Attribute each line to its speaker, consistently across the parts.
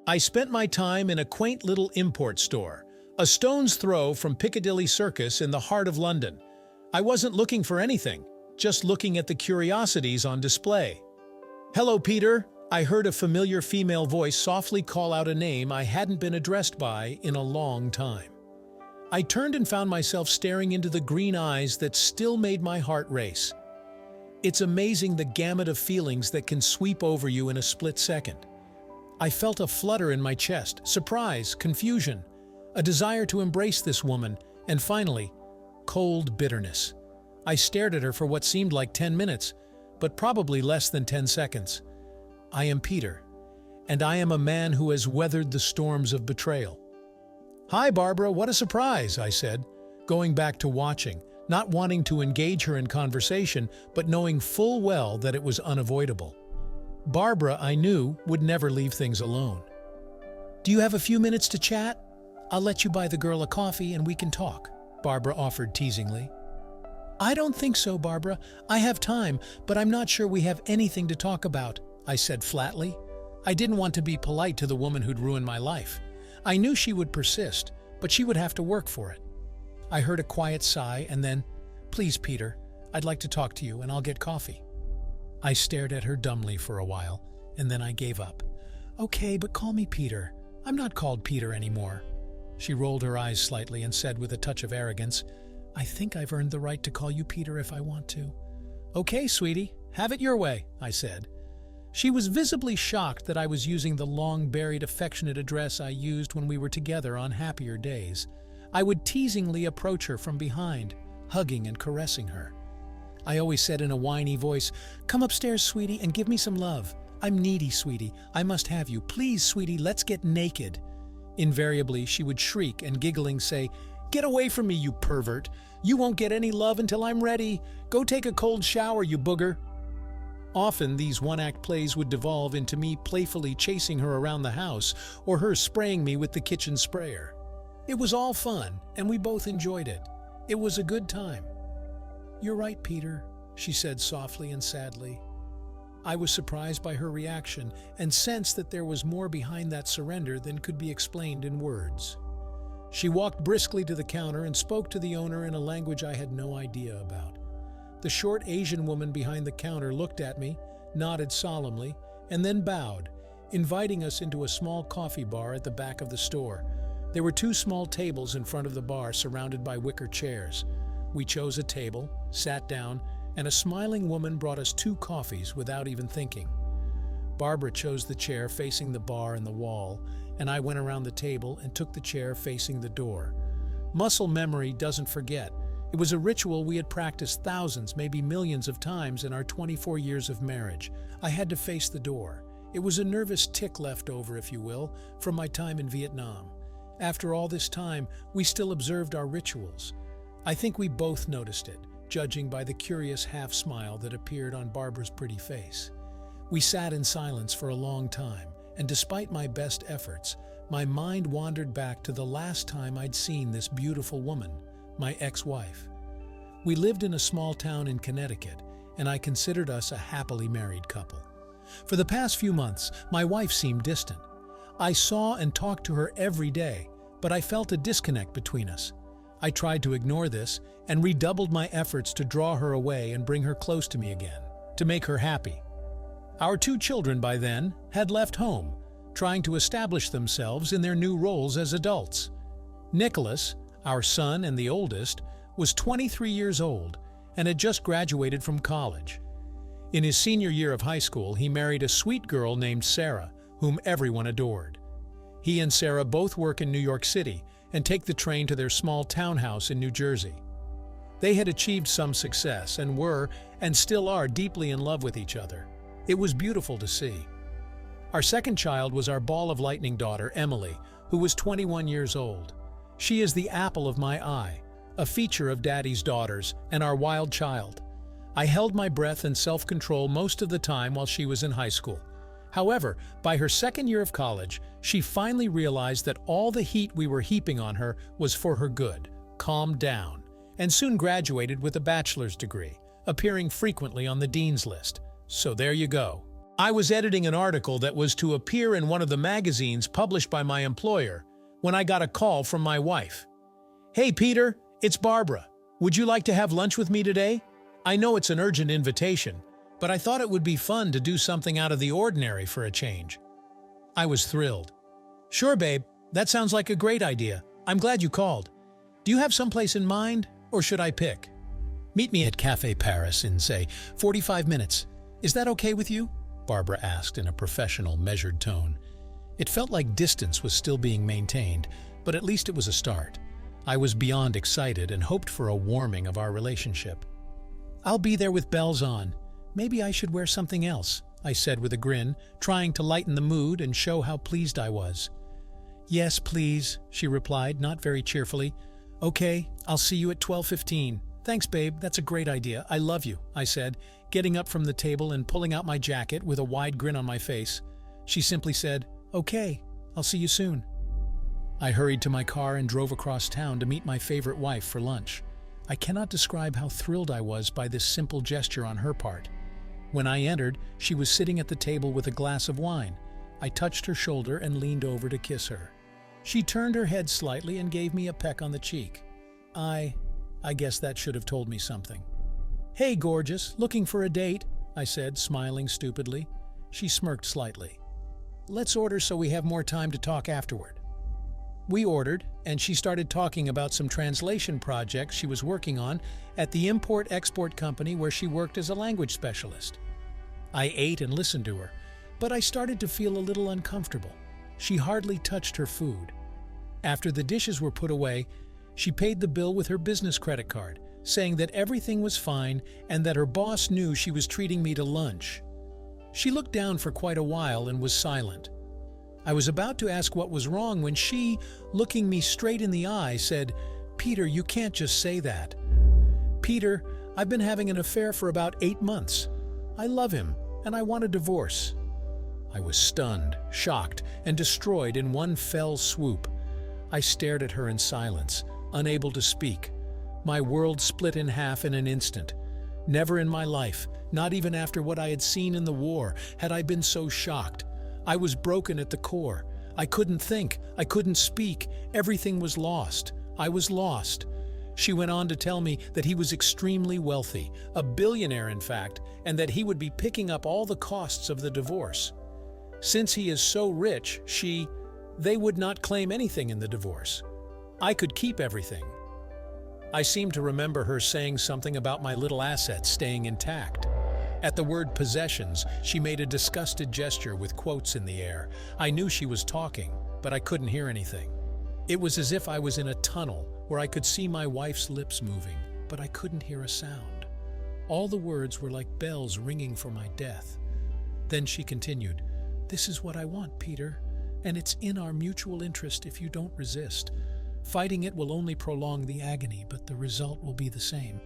Speaker 1: I spent my time in a quaint little import store, a stone's throw from Piccadilly Circus in the heart of London. I wasn't looking for anything, just looking at the curiosities on display. "Hello, Peter," I heard a familiar female voice softly call out a name I hadn't been addressed by in a long time. I turned and found myself staring into the green eyes that still made my heart race. It's amazing the gamut of feelings that can sweep over you in a split second. I felt a flutter in my chest, surprise, confusion, a desire to embrace this woman, and finally, cold bitterness. I stared at her for what seemed like 10 minutes, but probably less than 10 seconds. I am Peter, and I am a man who has weathered the storms of betrayal. "Hi, Barbara, what a surprise," I said, going back to watching, not wanting to engage her in conversation, but knowing full well that it was unavoidable. Barbara, I knew, would never leave things alone. "Do you have a few minutes to chat? I'll let you buy the girl a coffee and we can talk," Barbara offered teasingly. "I don't think so, Barbara. I have time, but I'm not sure we have anything to talk about," I said flatly. I didn't want to be polite to the woman who'd ruined my life. I knew she would persist, but she would have to work for it. I heard a quiet sigh and then, "Please, Peter, I'd like to talk to you and I'll get coffee." I stared at her dumbly for a while, and then I gave up. "Okay, but call me Peter. I'm not called Peter anymore." She rolled her eyes slightly and said with a touch of arrogance, "I think I've earned the right to call you Peter if I want to." "Okay, sweetie, have it your way," I said. She was visibly shocked that I was using the long-buried affectionate address I used when we were together on happier days. I would teasingly approach her from behind, hugging and caressing her. I always said in a whiny voice, "Come upstairs, sweetie, and give me some love. I'm needy, sweetie. I must have you. Please, sweetie, let's get naked." Invariably, she would shriek and giggling say, "Get away from me, you pervert. You won't get any love until I'm ready. Go take a cold shower, you booger." Often, these one-act plays would devolve into me playfully chasing her around the house or her spraying me with the kitchen sprayer. It was all fun, and we both enjoyed it. It was a good time. "You're right, Peter," she said softly and sadly. I was surprised by her reaction and sensed that there was more behind that surrender than could be explained in words. She walked briskly to the counter and spoke to the owner in a language I had no idea about. The short Asian woman behind the counter looked at me, nodded solemnly, and then bowed, inviting us into a small coffee bar at the back of the store. There were 2 small tables in front of the bar surrounded by wicker chairs. We chose a table, sat down, and a smiling woman brought us 2 coffees without even thinking. Barbara chose the chair facing the bar and the wall, and I went around the table and took the chair facing the door. Muscle memory doesn't forget. It was a ritual we had practiced thousands, maybe millions of times in our 24 years of marriage. I had to face the door. It was a nervous tick left over, if you will, from my time in Vietnam. After all this time, we still observed our rituals. I think we both noticed it, judging by the curious half-smile that appeared on Barbara's pretty face. We sat in silence for a long time, and despite my best efforts, my mind wandered back to the last time I'd seen this beautiful woman, my ex-wife. We lived in a small town in Connecticut, and I considered us a happily married couple. For the past few months, my wife seemed distant. I saw and talked to her every day, but I felt a disconnect between us. I tried to ignore this and redoubled my efforts to draw her away and bring her close to me again, to make her happy. Our 2 children by then had left home, trying to establish themselves in their new roles as adults. Nicholas, our son and the oldest, was 23 years old and had just graduated from college. In his senior year of high school, he married a sweet girl named Sarah, whom everyone adored. He and Sarah both work in New York City and take the train to their small townhouse in New Jersey. They had achieved some success and were, and still are, deeply in love with each other. It was beautiful to see. Our second child was our ball of lightning daughter, Emily, who was 21 years old. She is the apple of my eye, a feature of Daddy's daughters and our wild child. I held my breath and self-control most of the time while she was in high school. However, by her second year of college, she finally realized that all the heat we were heaping on her was for her good, calmed down, and soon graduated with a bachelor's degree, appearing frequently on the dean's list. So there you go. I was editing an article that was to appear in one of the magazines published by my employer when I got a call from my wife. "Hey, Peter, it's Barbara. Would you like to have lunch with me today? I know it's an urgent invitation, but I thought it would be fun to do something out of the ordinary for a change." I was thrilled. "Sure, babe. That sounds like a great idea. I'm glad you called. Do you have someplace in mind, or should I pick?" "Meet me at Café Paris in, say, 45 minutes. Is that okay with you?" Barbara asked in a professional, measured tone. It felt like distance was still being maintained, but at least it was a start. I was beyond excited and hoped for a warming of our relationship. "I'll be there with bells on. Maybe I should wear something else," I said with a grin, trying to lighten the mood and show how pleased I was. "Yes, please," she replied, not very cheerfully. "Okay, I'll see you at 12:15. "Thanks, babe. That's a great idea. I love you," I said, getting up from the table and pulling out my jacket with a wide grin on my face. She simply said, "Okay, I'll see you soon." I hurried to my car and drove across town to meet my favorite wife for lunch. I cannot describe how thrilled I was by this simple gesture on her part. When I entered, she was sitting at the table with a glass of wine. I touched her shoulder and leaned over to kiss her. She turned her head slightly and gave me a peck on the cheek. I guess that should have told me something. "Hey, gorgeous, looking for a date?" I said, smiling stupidly. She smirked slightly. "Let's order so we have more time to talk afterward." We ordered, and she started talking about some translation projects she was working on at the import-export company where she worked as a language specialist. I ate and listened to her, but I started to feel a little uncomfortable. She hardly touched her food. After the dishes were put away, she paid the bill with her business credit card, saying that everything was fine and that her boss knew she was treating me to lunch. She looked down for quite a while and was silent. I was about to ask what was wrong when she, looking me straight in the eye, said, "Peter, you can't just say that." "Peter, I've been having an affair for about 8 months. I love him, and I want a divorce." I was stunned, shocked, and destroyed in one fell swoop. I stared at her in silence, unable to speak. My world split in half in an instant. Never in my life, not even after what I had seen in the war, had I been so shocked. I was broken at the core. I couldn't think. I couldn't speak. Everything was lost. I was lost. She went on to tell me that he was extremely wealthy, a billionaire in fact, and that he would be picking up all the costs of the divorce. Since he is so rich, they would not claim anything in the divorce. I could keep everything. I seem to remember her saying something about my little assets staying intact. At the word possessions, she made a disgusted gesture with quotes in the air. I knew she was talking, but I couldn't hear anything. It was as if I was in a tunnel where I could see my wife's lips moving, but I couldn't hear a sound. All the words were like bells ringing for my death. Then she continued, "This is what I want, Peter, and it's in our mutual interest if you don't resist. Fighting it will only prolong the agony, but the result will be the same.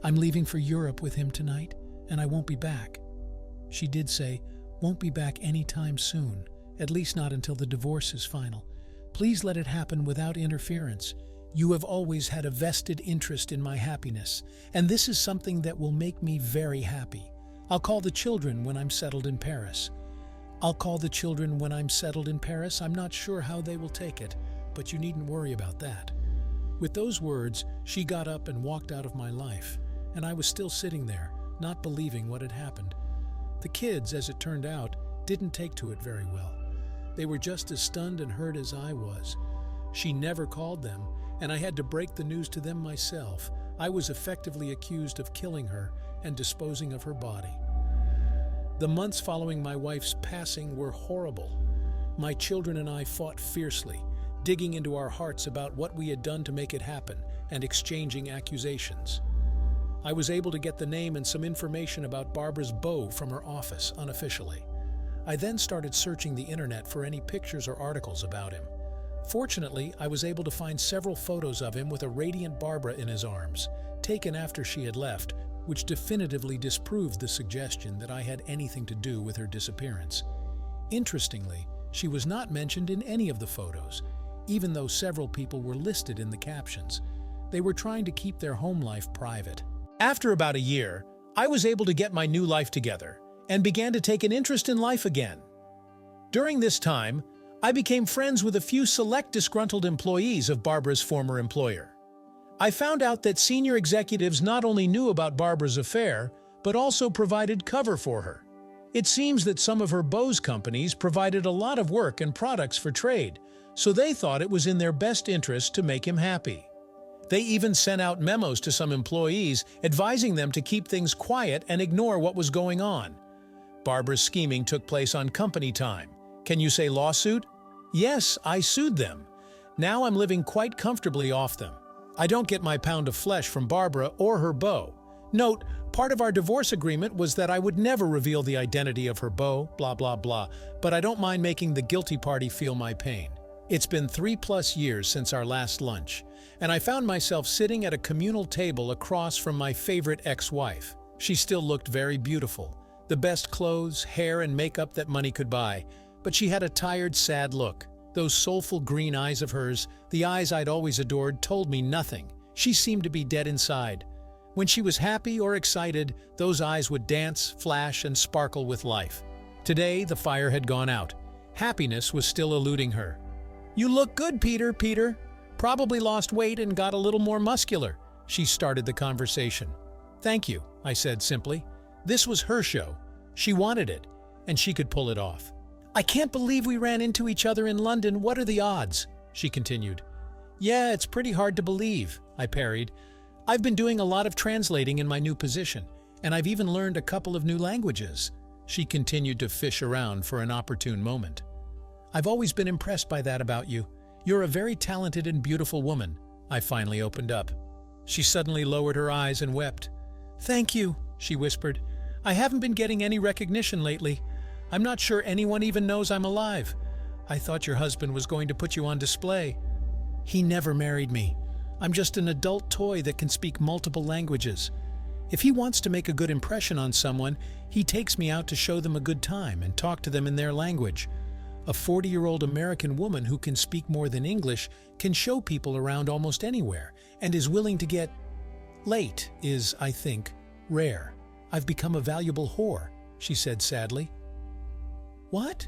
Speaker 1: I'm leaving for Europe with him tonight, and I won't be back." She did say, "Won't be back anytime soon, at least not until the divorce is final. Please let it happen without interference. You have always had a vested interest in my happiness, and this is something that will make me very happy. I'll call the children when I'm settled in Paris." "I'll call the children when I'm settled in Paris. I'm not sure how they will take it, but you needn't worry about that." With those words, she got up and walked out of my life, and I was still sitting there, not believing what had happened. The kids, as it turned out, didn't take to it very well. They were just as stunned and hurt as I was. She never called them, and I had to break the news to them myself. I was effectively accused of killing her and disposing of her body. The months following my wife's passing were horrible. My children and I fought fiercely, digging into our hearts about what we had done to make it happen and exchanging accusations. I was able to get the name and some information about Barbara's beau from her office unofficially. I then started searching the internet for any pictures or articles about him. Fortunately, I was able to find several photos of him with a radiant Barbara in his arms, taken after she had left, which definitively disproved the suggestion that I had anything to do with her disappearance. Interestingly, she was not mentioned in any of the photos, even though several people were listed in the captions. They were trying to keep their home life private. After about a year, I was able to get my new life together. and began to take an interest in life again. During this time, I became friends with a few select disgruntled employees of Barbara's former employer. I found out that senior executives not only knew about Barbara's affair, but also provided cover for her. It seems that some of her beau's companies provided a lot of work and products for trade, so they thought it was in their best interest to make him happy. They even sent out memos to some employees advising them to keep things quiet and ignore what was going on. Barbara's scheming took place on company time. Can you say lawsuit? Yes, I sued them. Now I'm living quite comfortably off them. I don't get my pound of flesh from Barbara or her beau. Note, part of our divorce agreement was that I would never reveal the identity of her beau, blah blah blah, but I don't mind making the guilty party feel my pain. It's been 3+ years since our last lunch, and I found myself sitting at a communal table across from my favorite ex-wife. She still looked very beautiful, the best clothes, hair, and makeup that money could buy, but she had a tired, sad look. Those soulful green eyes of hers, the eyes I'd always adored, told me nothing. She seemed to be dead inside. When she was happy or excited, those eyes would dance, flash, and sparkle with life. Today, the fire had gone out. Happiness was still eluding her. "You look good, Peter. Probably lost weight and got a little more muscular." She started the conversation. "Thank you," I said simply. This was her show. She wanted it, and she could pull it off. "I can't believe we ran into each other in London. What are the odds?" she continued. "Yeah, it's pretty hard to believe," I parried. "I've been doing a lot of translating in my new position, and I've even learned a couple of new languages." She continued to fish around for an opportune moment. "I've always been impressed by that about you. You're a very talented and beautiful woman." I finally opened up. She suddenly lowered her eyes and wept. "Thank you," she whispered. "I haven't been getting any recognition lately. I'm not sure anyone even knows I'm alive. I thought your husband was going to put you on display." "He never married me. I'm just an adult toy that can speak multiple languages. If he wants to make a good impression on someone, he takes me out to show them a good time and talk to them in their language. A 40-year-old American woman who can speak more than English can show people around almost anywhere and is willing to get late is, I think, rare. I've become a valuable whore," she said sadly. "What?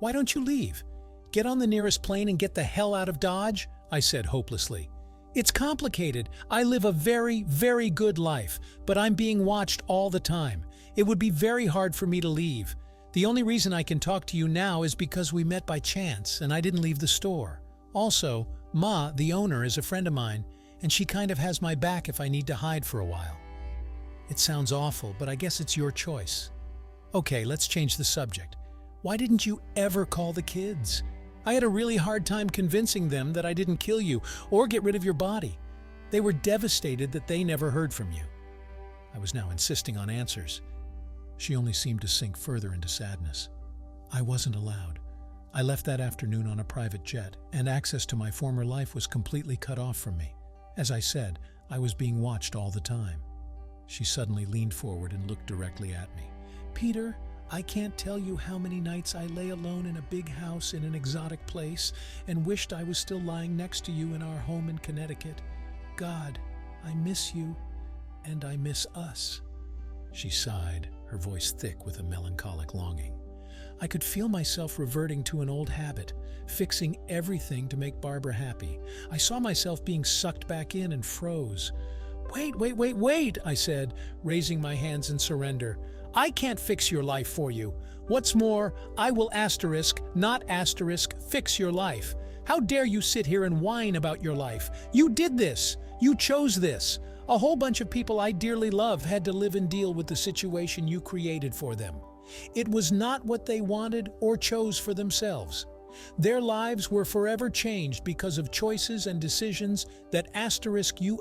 Speaker 1: Why don't you leave? Get on the nearest plane and get the hell out of Dodge," I said hopelessly. "It's complicated. I live a very, very good life, but I'm being watched all the time. It would be very hard for me to leave. The only reason I can talk to you now is because we met by chance and I didn't leave the store. Also, Ma, the owner, is a friend of mine, and she kind of has my back if I need to hide for a while." It sounds awful, but I guess it's your choice. Okay, let's change the subject. Why didn't you ever call the kids? I had a really hard time convincing them that I didn't kill you or get rid of your body. They were devastated that they never heard from you. I was now insisting on answers. She only seemed to sink further into sadness. I wasn't allowed. I left that afternoon on a private jet, and access to my former life was completely cut off from me. As I said, I was being watched all the time. She suddenly leaned forward and looked directly at me. "Peter, I can't tell you how many nights I lay alone in a big house in an exotic place and wished I was still lying next to you in our home in Connecticut. God, I miss you, and I miss us." She sighed, her voice thick with a melancholic longing. I could feel myself reverting to an old habit, fixing everything to make Barbara happy. I saw myself being sucked back in and froze. Wait, I said, raising my hands in surrender. "I can't fix your life for you. What's more, I will not fix your life. How dare you sit here and whine about your life? You did this. You chose this. A whole bunch of people I dearly love had to live and deal with the situation you created for them. It was not what they wanted or chose for themselves. Their lives were forever changed because of choices and decisions that you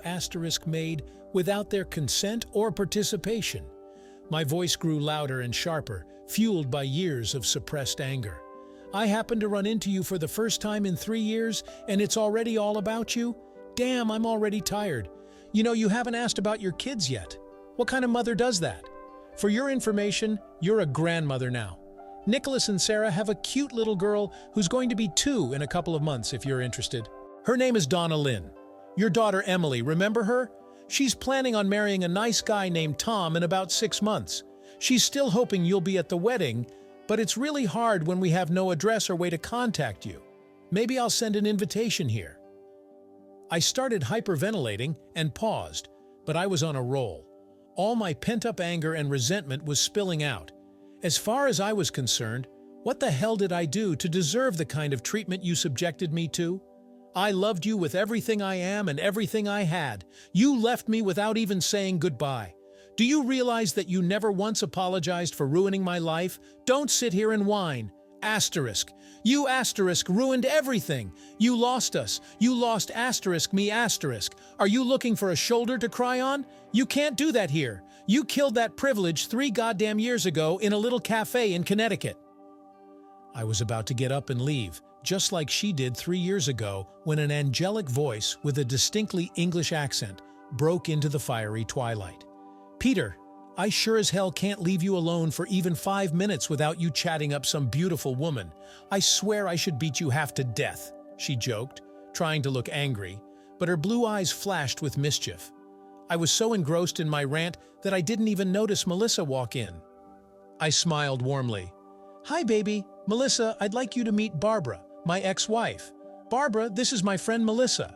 Speaker 1: made without their consent or participation." My voice grew louder and sharper, fueled by years of suppressed anger. "I happened to run into you for the first time in 3 years, and it's already all about you? Damn, I'm already tired. You know, you haven't asked about your kids yet. What kind of mother does that? For your information, you're a grandmother now. Nicholas and Sarah have a cute little girl who's going to be 2 in a couple of months if you're interested. Her name is Donna Lynn. Your daughter Emily, remember her? She's planning on marrying a nice guy named Tom in about 6 months. She's still hoping you'll be at the wedding, but it's really hard when we have no address or way to contact you. Maybe I'll send an invitation here." I started hyperventilating and paused, but I was on a roll. All my pent-up anger and resentment was spilling out. As far as I was concerned, what the hell did I do to deserve the kind of treatment you subjected me to? I loved you with everything I am and everything I had. You left me without even saying goodbye. Do you realize that you never once apologized for ruining my life? Don't sit here and whine. Asterisk. You asterisk ruined everything. You lost us. You lost asterisk me asterisk. Are you looking for a shoulder to cry on? You can't do that here. You killed that privilege 3 goddamn years ago in a little cafe in Connecticut. I was about to get up and leave, just like she did 3 years ago, when an angelic voice with a distinctly English accent broke into the fiery twilight. "Peter, I sure as hell can't leave you alone for even 5 minutes without you chatting up some beautiful woman. I swear I should beat you half to death," she joked, trying to look angry, but her blue eyes flashed with mischief. I was so engrossed in my rant that I didn't even notice Melissa walk in. I smiled warmly. "Hi, baby. Melissa, I'd like you to meet Barbara, my ex-wife. Barbara, this is my friend Melissa."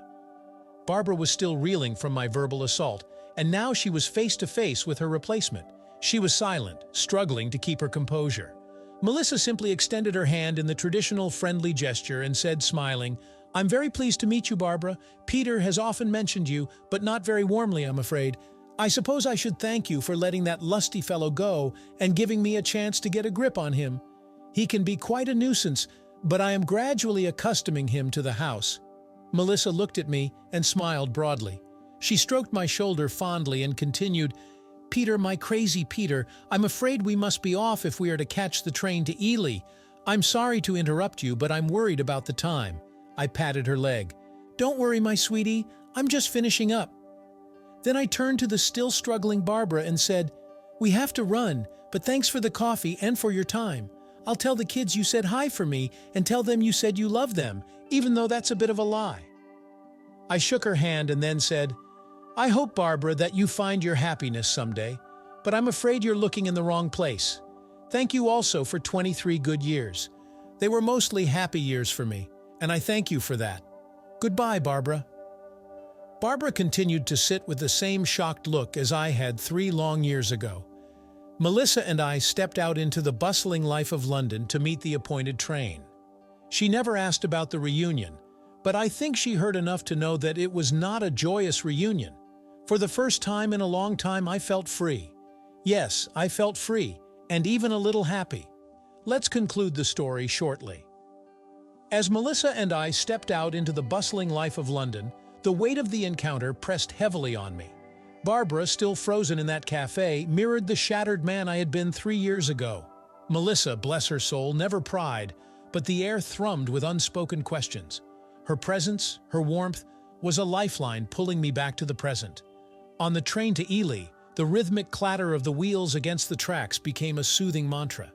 Speaker 1: Barbara was still reeling from my verbal assault, and now she was face to face with her replacement. She was silent, struggling to keep her composure. Melissa simply extended her hand in the traditional friendly gesture and said, smiling, "I'm very pleased to meet you, Barbara. Peter has often mentioned you, but not very warmly, I'm afraid. I suppose I should thank you for letting that lusty fellow go and giving me a chance to get a grip on him. He can be quite a nuisance, but I am gradually accustoming him to the house." Melissa looked at me and smiled broadly. She stroked my shoulder fondly and continued, "Peter, my crazy Peter, I'm afraid we must be off if we are to catch the train to Ely. I'm sorry to interrupt you, but I'm worried about the time." I patted her leg. "Don't worry, my sweetie, I'm just finishing up." Then I turned to the still struggling Barbara and said, "We have to run, but thanks for the coffee and for your time. I'll tell the kids you said hi for me and tell them you said you love them, even though that's a bit of a lie." I shook her hand and then said, "I hope, Barbara, that you find your happiness someday, but I'm afraid you're looking in the wrong place. Thank you also for 23 good years. They were mostly happy years for me, and I thank you for that. Goodbye, Barbara." Barbara continued to sit with the same shocked look as I had 3 long years ago. Melissa and I stepped out into the bustling life of London to meet the appointed train. She never asked about the reunion, but I think she heard enough to know that it was not a joyous reunion. For the first time in a long time, I felt free. Yes, I felt free, and even a little happy. Let's conclude the story shortly. As Melissa and I stepped out into the bustling life of London, the weight of the encounter pressed heavily on me. Barbara, still frozen in that cafe, mirrored the shattered man I had been 3 years ago. Melissa, bless her soul, never pried, but the air thrummed with unspoken questions. Her presence, her warmth, was a lifeline pulling me back to the present. On the train to Ely, the rhythmic clatter of the wheels against the tracks became a soothing mantra.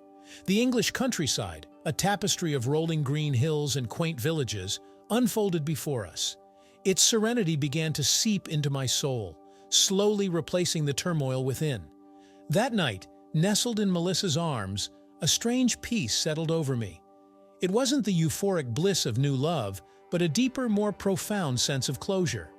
Speaker 1: The English countryside, a tapestry of rolling green hills and quaint villages, unfolded before us. Its serenity began to seep into my soul, slowly replacing the turmoil within. That night, nestled in Melissa's arms, a strange peace settled over me. It wasn't the euphoric bliss of new love, but a deeper, more profound sense of closure.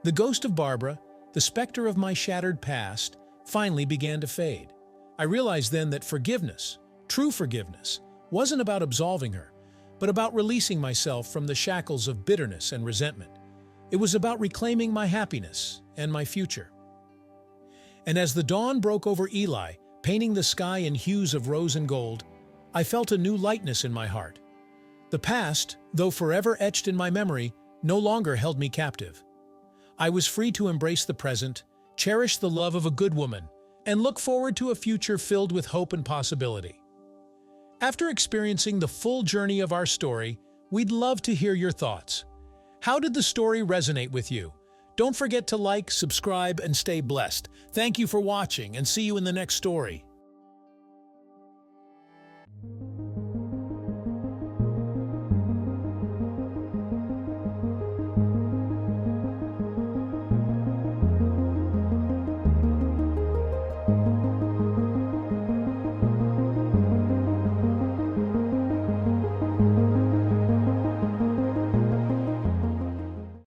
Speaker 1: The ghost of Barbara, the specter of my shattered past, finally began to fade. I realized then that forgiveness, true forgiveness, wasn't about absolving her, but about releasing myself from the shackles of bitterness and resentment. It was about reclaiming my happiness and my future. And as the dawn broke over Ely, painting the sky in hues of rose and gold, I felt a new lightness in my heart. The past, though forever etched in my memory, no longer held me captive. I was free to embrace the present, cherish the love of a good woman, and look forward to a future filled with hope and possibility. After experiencing the full journey of our story, we'd love to hear your thoughts. How did the story resonate with you? Don't forget to like, subscribe, and stay blessed. Thank you for watching, and see you in the next story.